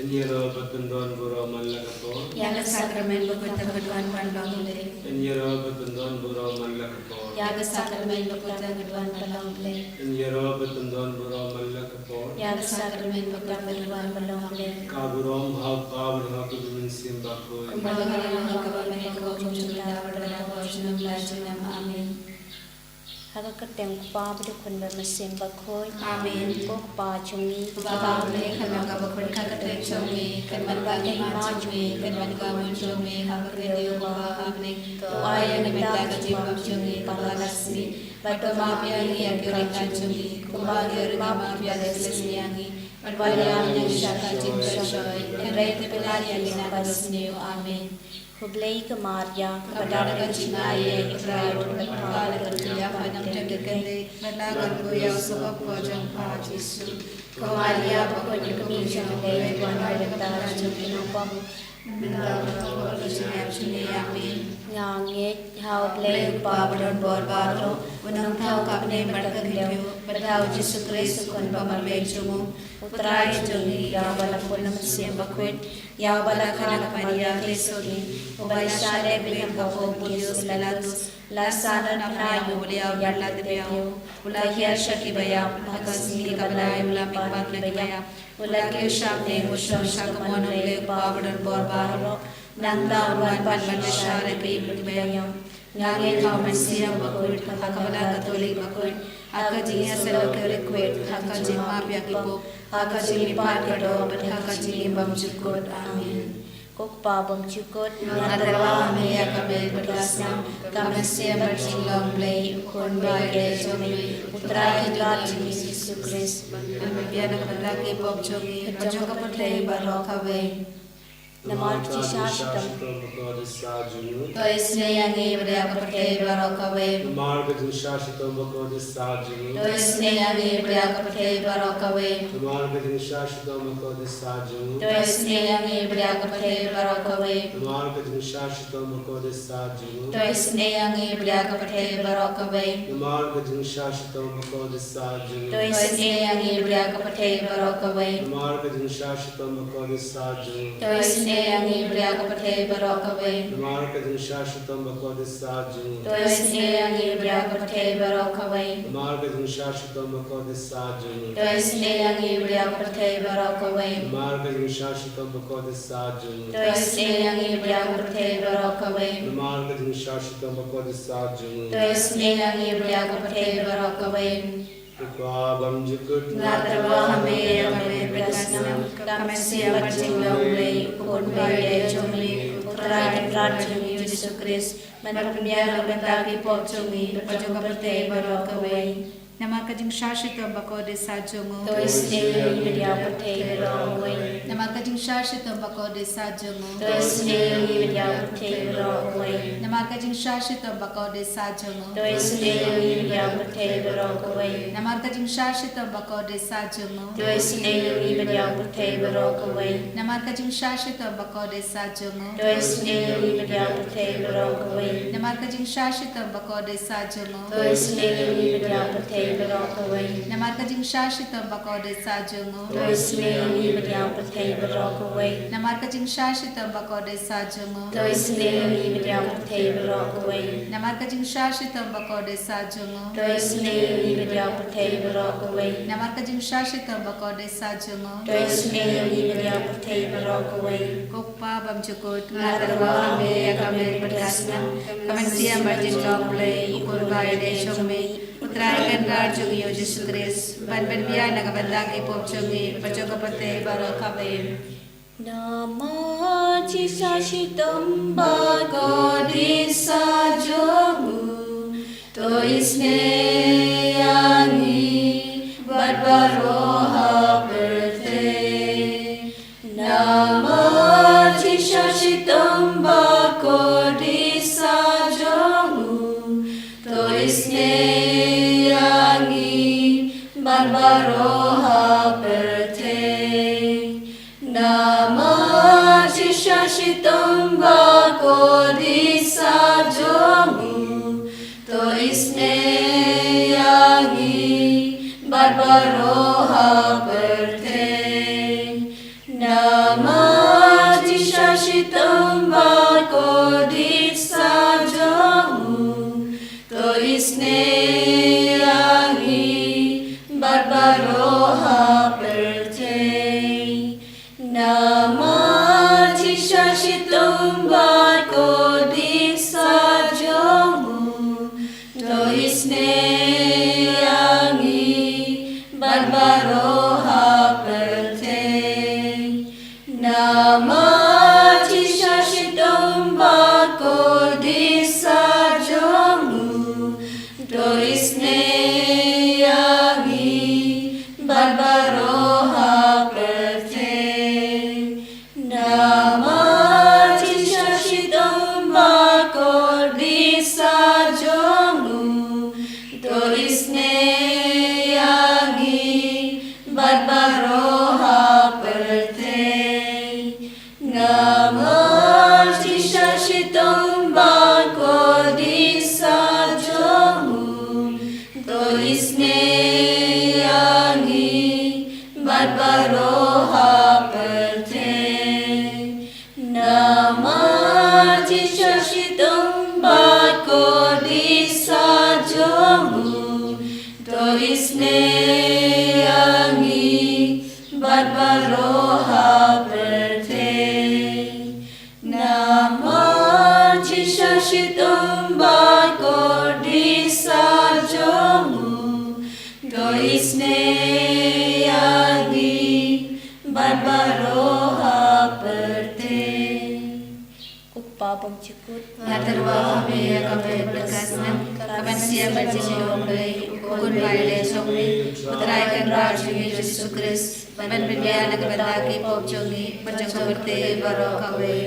Enyero betundon buro malakapo. Yaga sakramen bukota kedua pandang le. Enyero betundon buro malakapo. Yaga sakramen bukota kedua pandang le. Enyero betundon buro malakapo. Yaga sakramen bukota kedua pandang le. Kaburom hal kabur hakudumin simbako. Kembali kabar mereka jumlah pada portion belajar amin. Haka keteng pa badu kun bermesin bakoi amin kok pa cumi pa le kan ka bakoi ka keteng cumi kan marga ma cumi kan marga mun cumi haka kedeu ba amin to aya ne meta ka jibam cumi palasmi bato ma piani ya kira cumi kumbali ma piani lesmi yangi Bali yang syaka jibam shoy rai te pelari yang nabasni amin Hublai ke Maria, kepada kecinai Israel berkala kerja pada menjaga melakukan goyang sebab kojong Pak Yesus. Ke Maria pokoknya kemisah dari Tuhan ada tara jadi lupa. Mendapat kecinai cuni amin. Ngangit hublai paberan borbaro, unang tahu kapne berkegiu, bertahu Yesus Kristus kon pamerlei cumu. Putra juni ya balapun namasiam bakwet, ya balakana Maria Kristus. Ubaisale bim kapo pulius lalatus lasana nayo ulia berlat beo ulahia shaki bayam hakasni kabalai ulamik bakle bayam ulake shamne musho shakamono le pawadan borbaro nanda uwan pan share bim bayam ngange thaumasia bakul hakabala katolik bakul hakajiya selokere kwet hakajima pyakipo hakajimi pakado hakajimi bamjukot amin Kok pabang cukut Ngatarawa meya kabel berdasam Kamasya berjilong play Ukun bagay jomi Putra hidrat jimi Yesus Kristus Bibiana kapataki pop jomi Kajong kapatay barok kaway Namar Chishatam To isne yangi Bria kapatay barok kaway Namar Gajushatam Bakodi Sajunu To isne yangi Bria kapatay barok kaway Namar Gajushatam Bakodi Sajunu To isne yangi Bria kapatay barok kaway Namar Gajushatam Bakodi Sajunu To isne yangi Bria kapatay barok kaway Namar Gajushatam Bakodi Sajunu To isne yangi Bria kapatay barok kaway Namar Gajushatam Bakodi Sajunu To isne yangi Bria kapatay barok kaway Namar Gajushatam Bakodi Sajunu To isne yangi Bria kapatay barok kaway Namar Gajushatam Bakodi Sajunu To isne yangi Bria kapatay barok kaway Namar Gajushatam Bakodi Sajunu To isne yangi Bria kapatay barok kaway Namar Gajushatam Bakodi Sajunu To isne yangi Bria kapatay barok kaway Pabam jukut Ngatarawa hame kame berkasnam Kamasya berjilong play Ukun bagay jomi Putra hidrat jumi Yesus Kristus Menarpunya bentaki pop jumi Pajong kapatay barok kaway Nama kajing shashita bakode sajongo To isne media patay rongway Nama kajing shashita bakode sajongo To isne media patay rongway Nama kajing shashita bakode sajongo To isne media patay rongway Nama kajing shashita bakode sajongo To isne media patay rongway Nama kajing shashita bakode sajongo To isne media patay rongway Nama kajing shashita bakode sajongo To isne media patay rongway Nama kajing shashita bakode sajongo To isne media patay rongway Nama kajing shashita bakode sajongo To isne media patay rongway Nama kajing shashita bakode sajongo To isne media patay rongway Nama kajing shashita bakode sajongo To isne media patay rongway Kokpa bamjukut Ngatarawa hame kame berkasnam Kamasya berjilong play Ukun bagay jomi Putra hidrat jumi Yesus Kristus Ban-ban nakabandaki pop jumi Pajong kapatay barok kaway Nama Chishatam Bakodi Sajongu To isne yangi Barbaroha birthday Nama Chishatam Bakodi Sajongu To isne yangi Barbaroha birthday Nama Chishatam Bakodi Sajongu To isne yangi Barbaroha birthday Nama isne angi barbaroha perte namati shashitumbar ko diksa jomu to isne angi barbaroha perte namati shashitumbar ko diksa jomu to isne angi barbaroha perte namati shashitumbar ko diksa jomu to isne angi barbaroha perte namati shashitumbar ko diksa jomu to isne angi barbaroha perte namati shashitumbar ko diksa jomu to isne angi barbaroha perte namati shashitumbar ko diksa jomu to isne angi barbaroha perte Kupabang cikut Natarwa kami kami berkasnam kapan siap berjumpa ukun baile sokni putraikan Raja Yesus Kristus menbimbing kepada kita jongi berjumpa berte baro kami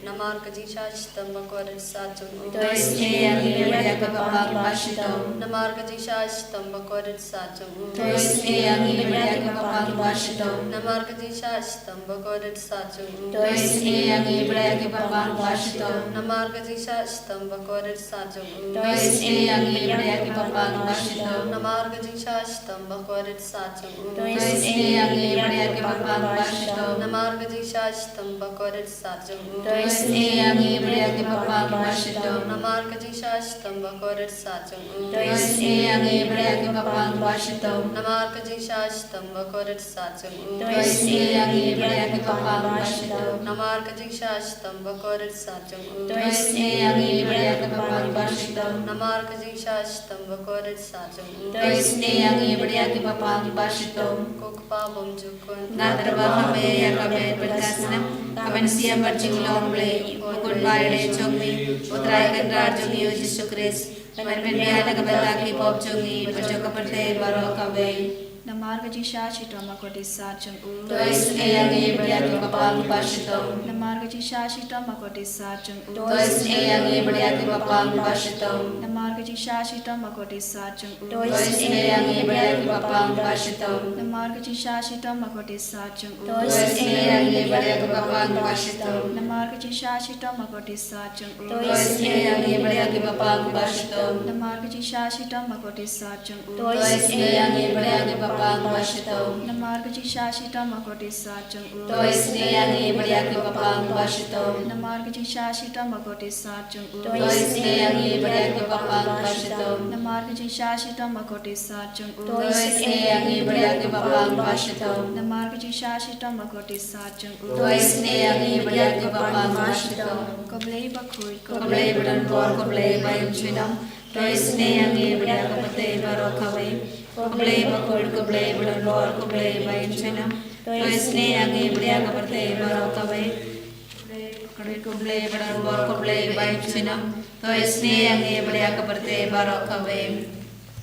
Namar kajisha stamba koran sajum. to isne angi berdia kapang basito Namar kajisha stamba koran sajum. to isne angi berdia kapang basito Namar kajisha stamba koran sajum. to isne angi berdia kapang basito Namar kajisha stamba koran sajum. to isne angi berdia kapang basito Namar kajisha stamba koran sajum. to isne angi berdia kapang basito Namar kajisha stamba koran sajum. to isne angi berdia kapang basito Namar kajisha stamba koran sajum. to isne angi berdia kapang basito Namar kajisha stamba koran sajum. to isne angi berdia kapang basito Namar kajisha stamba koran sajum. to isne angi berdia kapang basito Namar kajisha stamba koran sajum. to isne angi berdia kapang basito Kokpa bomjukun. natarwa kami kami berkasnam kapan siap berjumpa ukun baile jongi putraikan Raja Yesus Kristus menbimbing kepada kita jongi berjumpa berte baro kami Namar kajisha chitama koti sajum to isne angi berdia kapang basito Namar kajisha chitama koti sajum to isne angi berdia kapang basito Namar kajisha chitama koti sajum to isne angi berdia kapang basito Namar kajisha chitama koti sajum to isne angi berdia kapang basito Namar kajisha chitama koti sajum to isne angi berdia kapang basito Namar kajisha chitama koti sajum to isne angi berdia kapang basito Namar kajisha chitama koti sajum to isne angi berdia kapang basito Namar kajisha chitama koti sajum to isne angi berdia kapang basito Namar kajisha chitama koti sajum to isne angi berdia kapang basito Namar kajisha chitama koti sajum to isne angi berdia kapang basito Koblei bakhui koblei bedan bor koblei bayu chidam to isne angi berdia kapate baro kami koblei bakul koblei bedan bor koblei bayu chidam to isne angi berdia kapate baro kami koblei bedan bor koblei bayu chidam to isne angi berdia kapate baro kami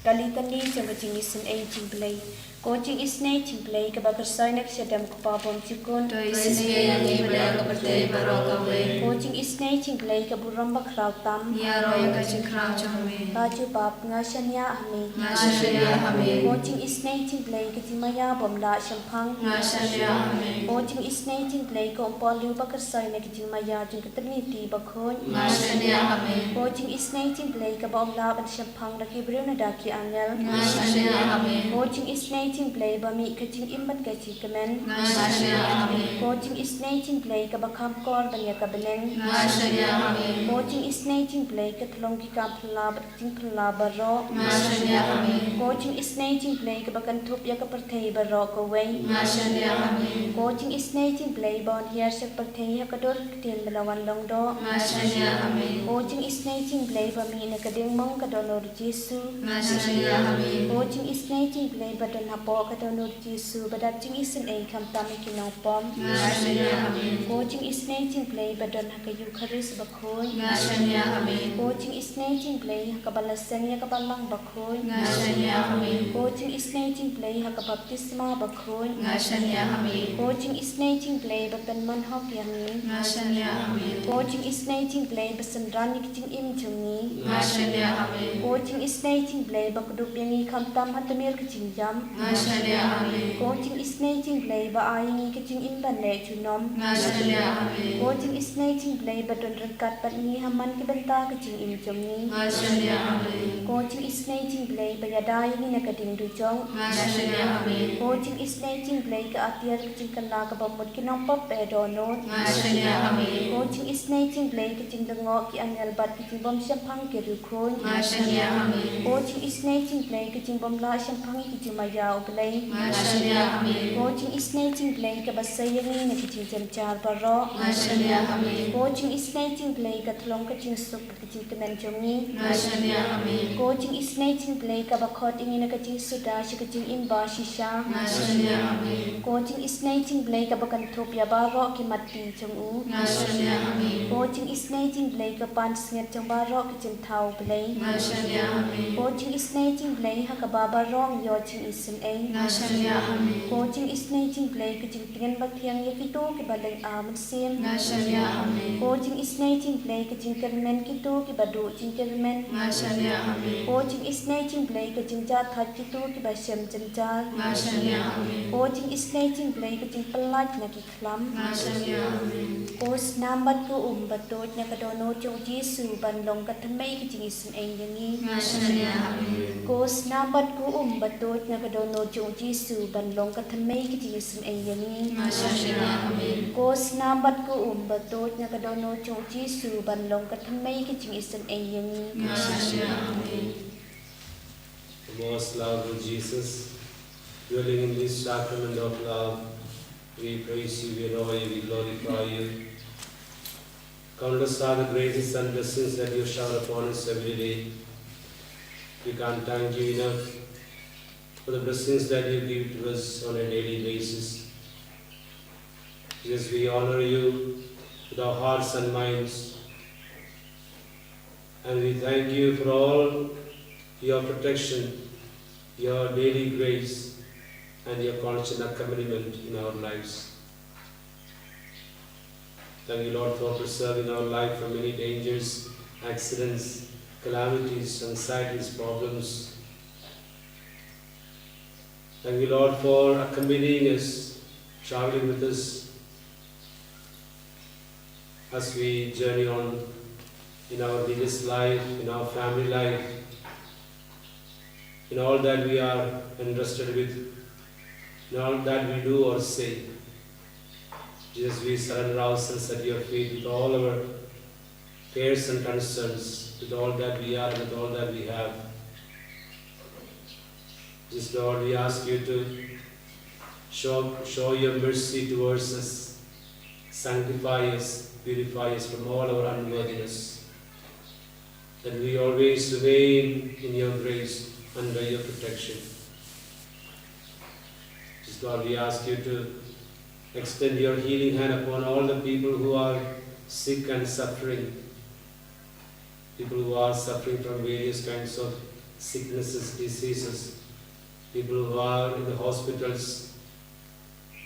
kali kali coba jingisin jingplay coaching isne jingplay kebakersoy nek sedam kupabang cikun to isne angi berdia kapate baro kami coaching isne jingplay keburam bakrau tam ya roy ka chikra chome baju bab ngashanya ahmi ngashanya hame coaching isne jingplay ketimaya bomla shampang ngashanya hame coaching isne jingplay ko poliu bakersoy nek ketimaya jing keterniti bakhon ngashanya hame coaching isne jingplay ke bomla ban shampang laki breu na daki angel ngashanya hame coaching isne isnating play ba mi kaching imbat kachi kamen Ngasanya amin. coaching isnating play ka bakam kor banya ka benen Ngasanya amin. coaching isnating play ka thlong ki kam phla ba ting phla ba ro Ngasanya amin. coaching isnating play ka bakan thup ya ka parthei ba ro ko wei Ngasanya amin. coaching isnating play bon here se parthei ka dor tin belawan long do Ngasanya amin. coaching isnating play ba mi na ka ding mong ka donor Jesu Ngasanya amin. coaching isnating play ba don hapo ka donor Jesu ba dating isen ei kam tam ki nong pom Ngasanya amin. coaching isnating play ba don ka Eucharist ba khoi Ngasanya amin. coaching isnating play ka balasang ya ka balang ba khoi Ngasanya amin. coaching isnating play ka baptisma ba khoi Ngasanya amin. coaching isnating play ba pen man hok yang ni Ngasanya amin. coaching isnating play ba sandran ni kiting im chung ni Ngasanya amin. coaching isnating play ba kudup yang ni kam tam hatamir kiting jam Ngasanya amin. coaching isnating play ba aying kiting im ban le chunom Ngasanya amin. coaching isnating play ba don rengkat pat ni haman ki benta kiting im chung ni Ngasanya amin. coaching isnating play ba yadai ni na kading du chong Ngasanya amin. coaching isnating play ka atiar kiting kanla ka bamut kinong pop e donot Ngasanya amin. coaching isnating play kiting dengo ki anyal bat kiting bom champang ki rukhon Ngasanya amin. coaching isnating play kiting bom la champang kiting maya uglay Ngasanya amin. coaching isnating play ka basayang ni na kiting jamchar baro Ngasanya amin. coaching isnating play ka thlong kiting sup kiting kemen chongi Ngasanya amin. coaching isnating play ka bakhot ingi na kiting suda shi kiting imba shisha Ngasanya amin. coaching isnating play ka bakan thop ya baro ki mati chongu Ngasanya amin. coaching isnating play ka pan snget chong baro ki chim thau play Ngasanya amin. coaching isnating play ha ka baba rong yo ching isin ei Ngasanya amin. coaching isnating play ka ching tingen ba thiang ye ki to ki baleng am sim Ngasanya amin. coaching isnating play ka ching kermen ki to ki badu ching kermen Ngasanya amin. coaching isnating play ka ching ja that ki to ki ba shem chem jar Ngasanya amin. coaching isnating play ka ching pelat na ki khlam Ngasanya amin. Kos nambat ko batot na kadono chong Jesu banlong katamay ki ching isin ei yangi Ngasanya amin. Kos nambat ko batot na kadono chong Jesu banlong katamay ki ching isin ei yangi Ngasanya amin. Kos nambat ko batot na kadono chong Jesu banlong katamay ki ching isin ei yangi Ngasanya amin. Most loved Jesus, dwelling in this sacrament of love, we praise you, we adore you, we glorify you. Countless are the graces and blessings that you shower upon us every day. We can't thank you enough for the blessings that you give to us on a daily basis. Yes, we honor you with our hearts and minds. And we thank you for all your protection, your daily grace, and your constant accompaniment in our lives. Thank you, Lord, for preserving our life from many dangers, accidents, calamities, anxieties, problems. Thank you, Lord, for accompanying us, traveling with us as we journey on in our religious life, in our family life, in all that we are entrusted with, in all that we do or say. Jesus, we surrender ourselves at your feet with all our cares and concerns, with all that we are, with all that we have. Jesus, Lord, we ask you to show your mercy towards us, sanctify us, purify us from all our unworthiness, that we always remain in your grace, under your protection. Jesus, Lord, we ask you to extend your healing hand upon all the people who are sick and suffering, people who are suffering from various kinds of sicknesses, diseases, people who are in the hospitals,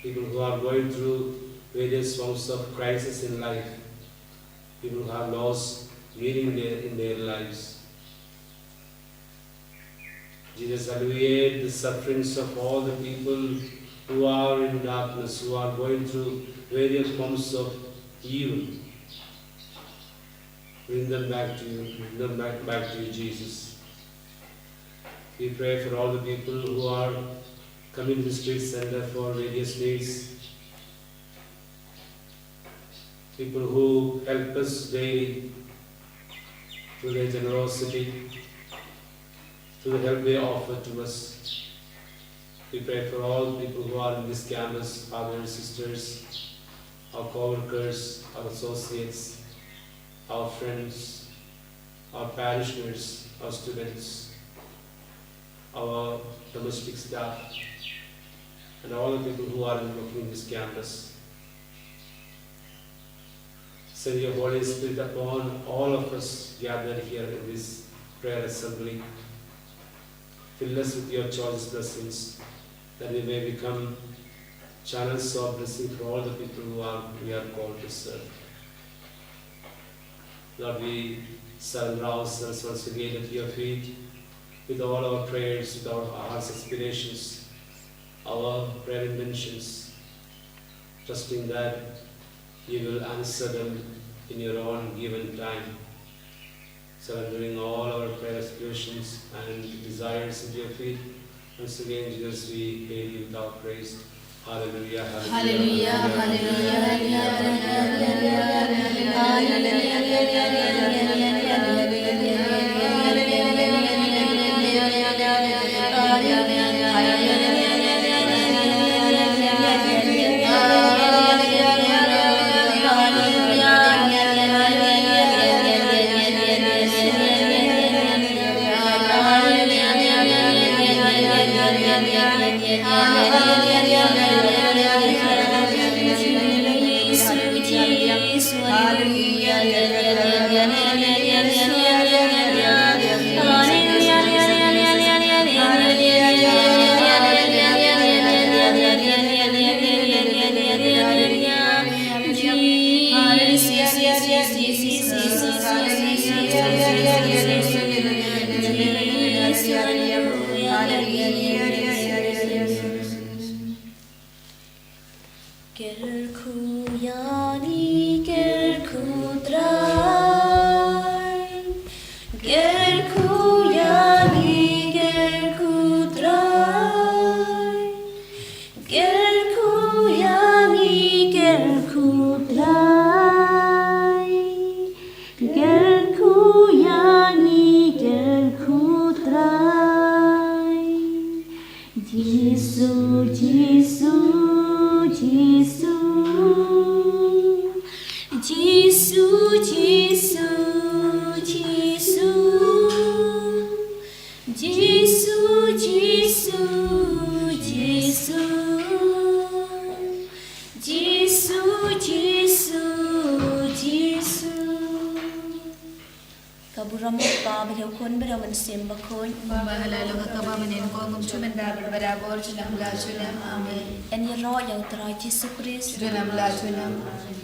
people who are going through various forms of crisis in life, people who have lost meaning in their lives. Jesus, alleviate the sufferings of all the people who are in darkness, who are going through various forms of evil. Bring them back to you, bring them back to you, Jesus. We pray for all the people who are community street center for various needs. People who help us daily through their generosity, through the help they offer to us. We pray for all people who are in this campus, our brothers and sisters, our co-workers, our associates, our friends, our parishioners, our students, our domestic staff, and all the people who are working in this campus. Send your Holy Spirit upon all of us gathered here in this prayer assembly. Fill us with your choice blessings, that we may become channels of blessing for all the people we are called to serve. Lord, we surrender ourselves once again at your feet with all our prayers, with our heart's aspirations, our prayer intentions, trusting that you will answer them in your own given time. Surrendering all our prayer aspirations and desires at your feet. Once again, Jesus, we hail you with our praise. Hallelujah, hallelujah, En je rooi jouw draai, Jezus Christus.